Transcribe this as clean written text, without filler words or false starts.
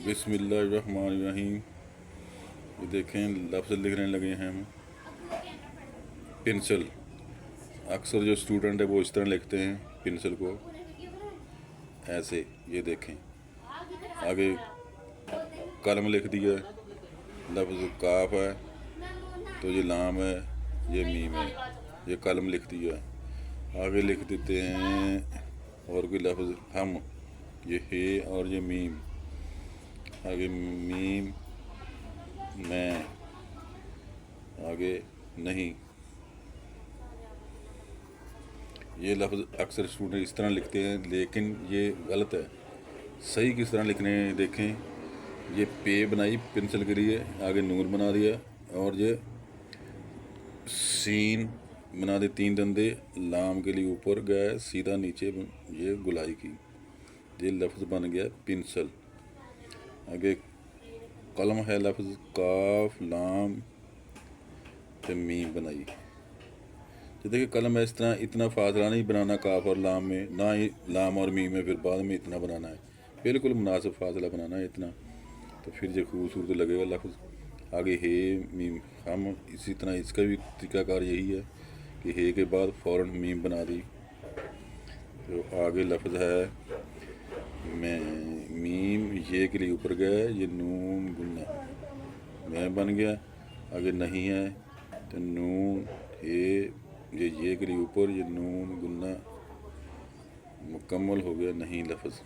बिस्मिल्लाहिर्रहमानिर्रहीम। ये देखें लफ्ज़ लिखने लगे हैं हम। पेंसिल, अक्सर जो स्टूडेंट है वो इस तरह लिखते हैं पेंसिल को, ऐसे। ये देखें आगे कलम लिख दिया, लफ्ज़ काफ है तो ये लाम है, ये मीम है, ये कलम लिख दिया। आगे लिख देते हैं और कोई लफ्ज़ हम, ये है और ये मीम। आगे मीम, मैं, आगे नहीं। ये लफ्ज़ अक्सर स्टूडेंट इस तरह लिखते हैं, लेकिन ये गलत है। सही किस तरह लिखने हैं देखें। ये पे बनाई पेंसिल के लिए, आगे नून बना दिया, और ये सीन बना दी 3 दंदे, लाम के लिए ऊपर गए सीधा नीचे, ये गुलाई की। ये लफ्ज़ बन गया पेंसिल। आगे कलम है, लफ्ज़ काफ, लाम पे मीम बनाई। तो देखिए कलम है, इस तरह इतना फासला नहीं बनाना काफ और लाम में, ना ही लाम और मीम में फिर बाद में इतना बनाना है, बिल्कुल मुनासिब फासला बनाना है इतना, तो फिर ये खूबसूरत लगेगा लफ्ज़। आगे है मीम हम, इसी तरह इसका भी तरीक़ाकार यही है कि है के बाद फ़ौरन मीम बना दी। तो आगे लफ्ज़ है मैं, मीम ये के लिए ऊपर गया, ये नून गुन्ना, मैं बन गया। आगे नहीं है तो नून ये के लिए ऊपर, ये नून गुन्ना मुकम्मल हो गया नहीं लफ्ज़।